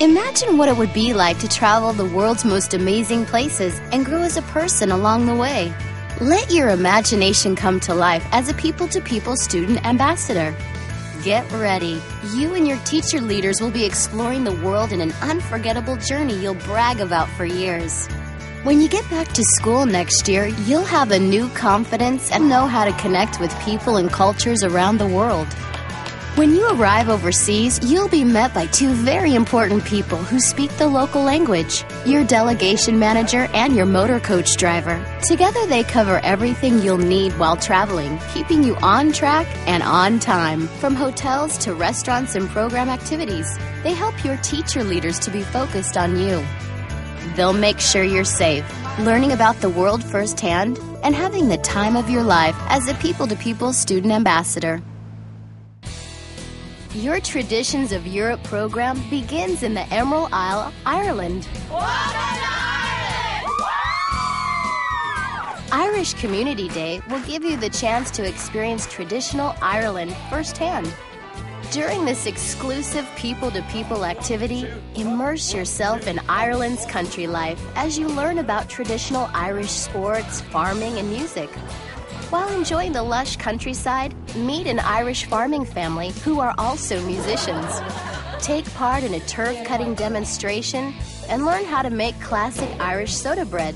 Imagine what it would be like to travel the world's most amazing places and grow as a person along the way. Let your imagination come to life as a people-to-people student ambassador. Get ready. You and your teacher leaders will be exploring the world in an unforgettable journey you'll brag about for years. When you get back to school next year, you'll have a new confidence and know how to connect with people and cultures around the world. When you arrive overseas, you'll be met by two very important people who speak the local language, your delegation manager and your motor coach driver. Together they cover everything you'll need while traveling, keeping you on track and on time. From hotels to restaurants and program activities, they help your teacher leaders to be focused on you. They'll make sure you're safe, learning about the world firsthand, and having the time of your life as a people-to-people student ambassador. Your Traditions of Europe program begins in the Emerald Isle, Ireland. Irish Community Day will give you the chance to experience traditional Ireland firsthand. During this exclusive people-to-people activity, immerse yourself in Ireland's country life as you learn about traditional Irish sports, farming, and music. While enjoying the lush countryside, meet an Irish farming family who are also musicians. Take part in a turf-cutting demonstration and learn how to make classic Irish soda bread.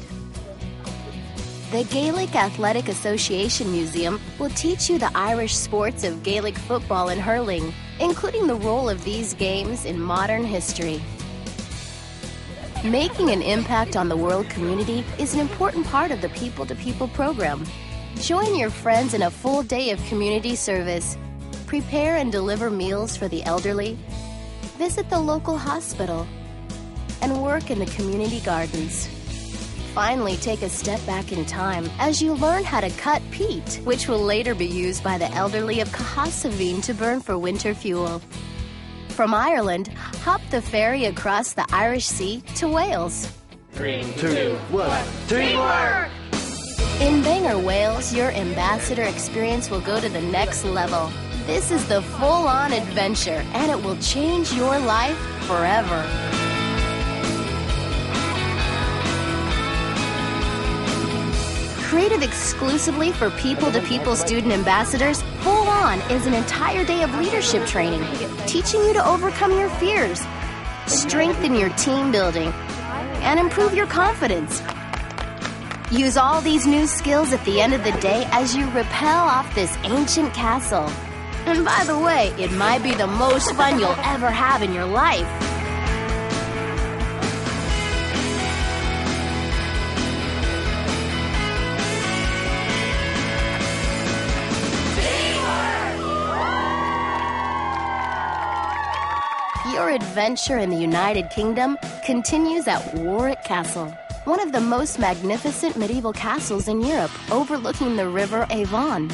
The Gaelic Athletic Association Museum will teach you the Irish sports of Gaelic football and hurling, including the role of these games in modern history. Making an impact on the world community is an important part of the people-to-people program. Join your friends in a full day of community service. Prepare and deliver meals for the elderly. Visit the local hospital. And work in the community gardens. Finally, take a step back in time as you learn how to cut peat, which will later be used by the elderly of Cahasaveen to burn for winter fuel. From Ireland, hop the ferry across the Irish Sea to Wales. 3, 2, 1, teamwork! In Bangor, Wales, your ambassador experience will go to the next level. This is the full-on adventure, and it will change your life forever. Created exclusively for people-to-people student ambassadors, Full On is an entire day of leadership training, teaching you to overcome your fears, strengthen your team building, and improve your confidence. Use all these new skills at the end of the day as you rappel off this ancient castle. And by the way, it might be the most fun you'll ever have in your life. Your adventure in the United Kingdom continues at Warwick Castle, one of the most magnificent medieval castles in Europe, overlooking the river Avon.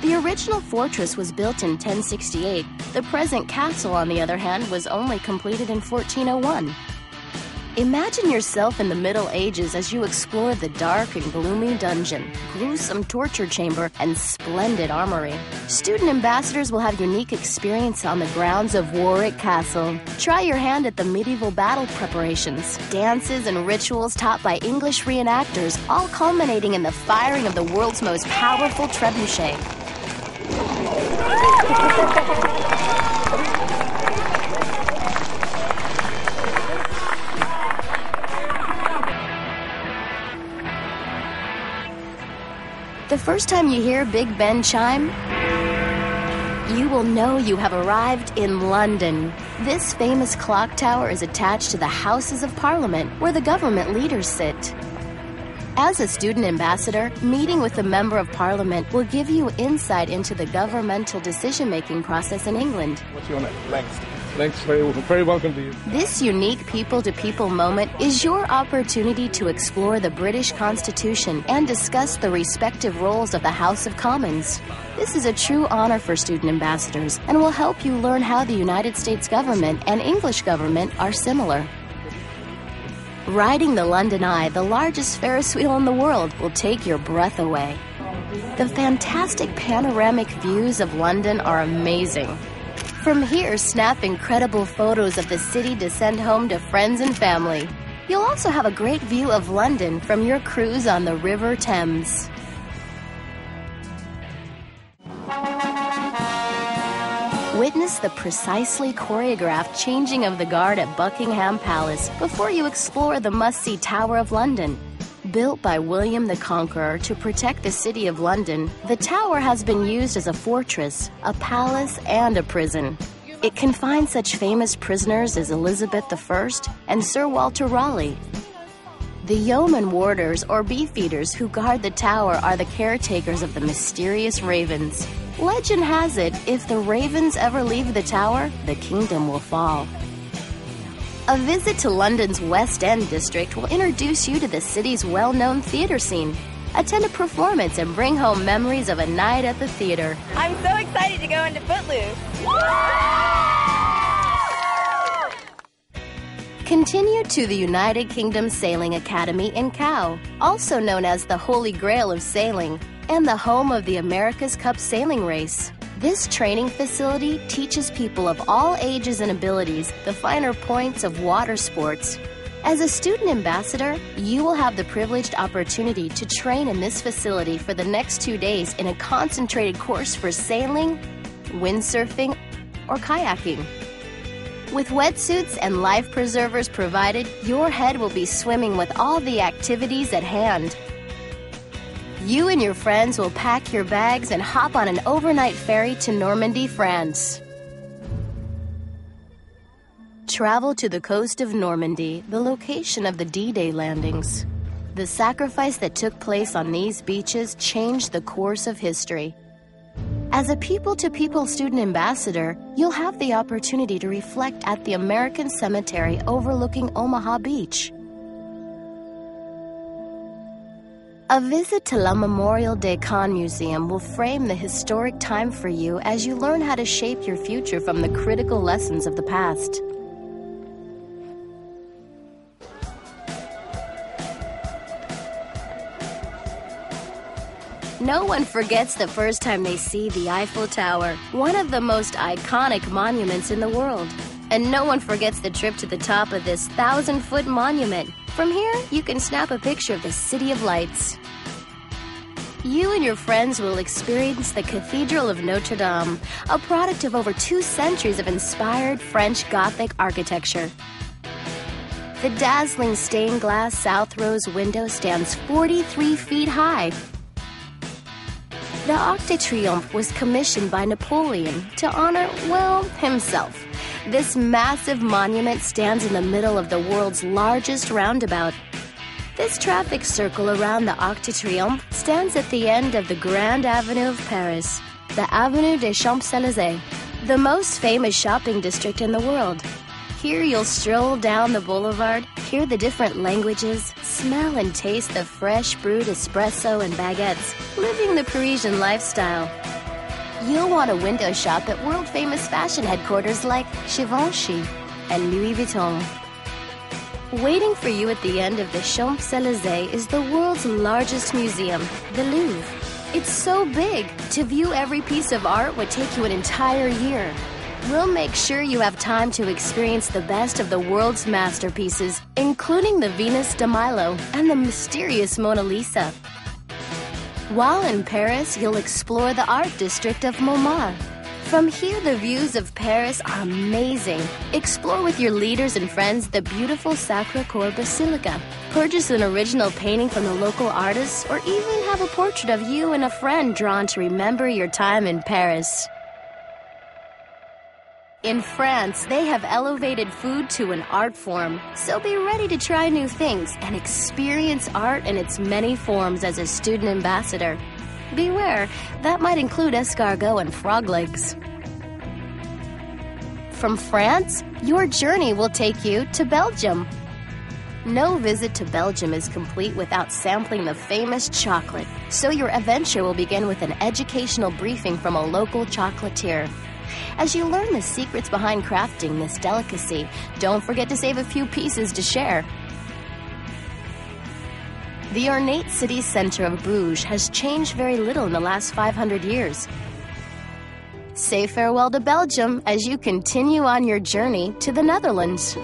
The original fortress was built in 1068. The present castle, on the other hand, was only completed in 1401. Imagine yourself in the Middle Ages as you explore the dark and gloomy dungeon, gruesome torture chamber, and splendid armory. Student ambassadors will have unique experience on the grounds of Warwick Castle. Try your hand at the medieval battle preparations, dances, and rituals taught by English reenactors, all culminating in the firing of the world's most powerful trebuchet. The first time you hear Big Ben chime, you will know you have arrived in London. This famous clock tower is attached to the Houses of Parliament, where the government leaders sit. As a student ambassador, meeting with a member of Parliament will give you insight into the governmental decision-making process in England. What's your name? Lex. Lex, very welcome to you. This unique people-to-people moment is your opportunity to explore the British Constitution and discuss the respective roles of the House of Commons. This is a true honor for student ambassadors and will help you learn how the United States government and English government are similar. Riding the London Eye, the largest Ferris wheel in the world, will take your breath away. The fantastic panoramic views of London are amazing. From here, snap incredible photos of the city to send home to friends and family. You'll also have a great view of London from your cruise on the River Thames. Witness the precisely choreographed changing of the guard at Buckingham Palace before you explore the must-see Tower of London. Built by William the Conqueror to protect the City of London, the tower has been used as a fortress, a palace, and a prison. It confined such famous prisoners as Elizabeth I and Sir Walter Raleigh. The yeoman warders or beefeaters who guard the tower are the caretakers of the mysterious ravens. Legend has it, if the ravens ever leave the tower, the kingdom will fall. A visit to London's West End district will introduce you to the city's well-known theatre scene. Attend a performance and bring home memories of a night at the theatre. I'm so excited to go into Footloose. Continue to the United Kingdom Sailing Academy in Cowes, also known as the Holy Grail of Sailing, and the home of the America's Cup sailing race. This training facility teaches people of all ages and abilities the finer points of water sports. As a student ambassador, you will have the privileged opportunity to train in this facility for the next 2 days in a concentrated course for sailing, windsurfing, or kayaking. With wetsuits and life preservers provided, your head will be swimming with all the activities at hand. You and your friends will pack your bags and hop on an overnight ferry to Normandy, France. Travel to the coast of Normandy, the location of the D-Day landings. The sacrifice that took place on these beaches changed the course of history. As a people-to-people student ambassador, you'll have the opportunity to reflect at the American Cemetery overlooking Omaha Beach. A visit to La Memorial des Camps Museum will frame the historic time for you as you learn how to shape your future from the critical lessons of the past. No one forgets the first time they see the Eiffel Tower, one of the most iconic monuments in the world. And no one forgets the trip to the top of this 1,000-foot monument. From here, you can snap a picture of the City of Lights. You and your friends will experience the Cathedral of Notre Dame, a product of over 2 centuries of inspired French Gothic architecture. The dazzling stained glass South Rose window stands 43 feet high. The Arc de Triomphe was commissioned by Napoleon to honor, well, himself. This massive monument stands in the middle of the world's largest roundabout. This traffic circle around the Arc de Triomphe stands at the end of the Grand Avenue of Paris, the Avenue des Champs-Élysées, the most famous shopping district in the world. Here you'll stroll down the boulevard, hear the different languages, smell and taste the fresh brewed espresso and baguettes, living the Parisian lifestyle. You'll want to window shop at world-famous fashion headquarters like Givenchy and Louis Vuitton. Waiting for you at the end of the Champs-Élysées is the world's largest museum, the Louvre. It's so big, to view every piece of art would take you an entire year. We'll make sure you have time to experience the best of the world's masterpieces, including the Venus de Milo and the mysterious Mona Lisa. While in Paris, you'll explore the art district of Montmartre. From here, the views of Paris are amazing. Explore with your leaders and friends the beautiful Sacré-Cœur Basilica. Purchase an original painting from the local artists, or even have a portrait of you and a friend drawn to remember your time in Paris. In France, they have elevated food to an art form, so be ready to try new things and experience art in its many forms as a student ambassador. Beware, that might include escargot and frog legs. From France, your journey will take you to Belgium. No visit to Belgium is complete without sampling the famous chocolate, so your adventure will begin with an educational briefing from a local chocolatier. As you learn the secrets behind crafting this delicacy, don't forget to save a few pieces to share. The ornate city center of Bruges has changed very little in the last 500 years. Say farewell to Belgium as you continue on your journey to the Netherlands.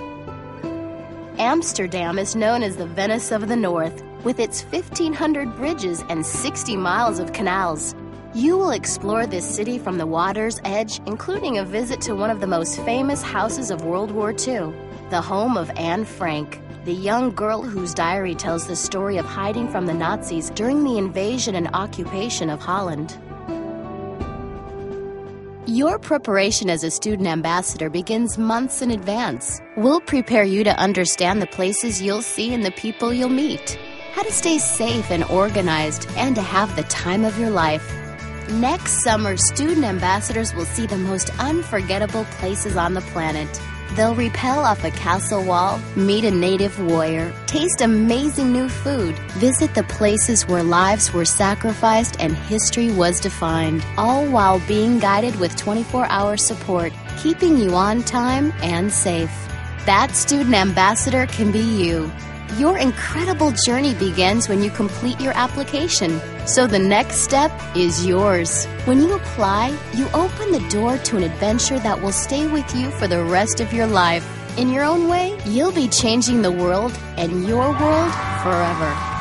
Amsterdam is known as the Venice of the North, with its 1,500 bridges and 60 miles of canals. You will explore this city from the water's edge, including a visit to one of the most famous houses of World War II, the home of Anne Frank, the young girl whose diary tells the story of hiding from the Nazis during the invasion and occupation of Holland. Your preparation as a student ambassador begins months in advance. We'll prepare you to understand the places you'll see and the people you'll meet, how to stay safe and organized, and to have the time of your life. Next summer, student ambassadors will see the most unforgettable places on the planet. They'll rappel off a castle wall, meet a native warrior, taste amazing new food, visit the places where lives were sacrificed and history was defined, all while being guided with 24-hour support, keeping you on time and safe. That student ambassador can be you. Your incredible journey begins when you complete your application, so the next step is yours. When you apply, you open the door to an adventure that will stay with you for the rest of your life. In your own way, you'll be changing the world and your world forever.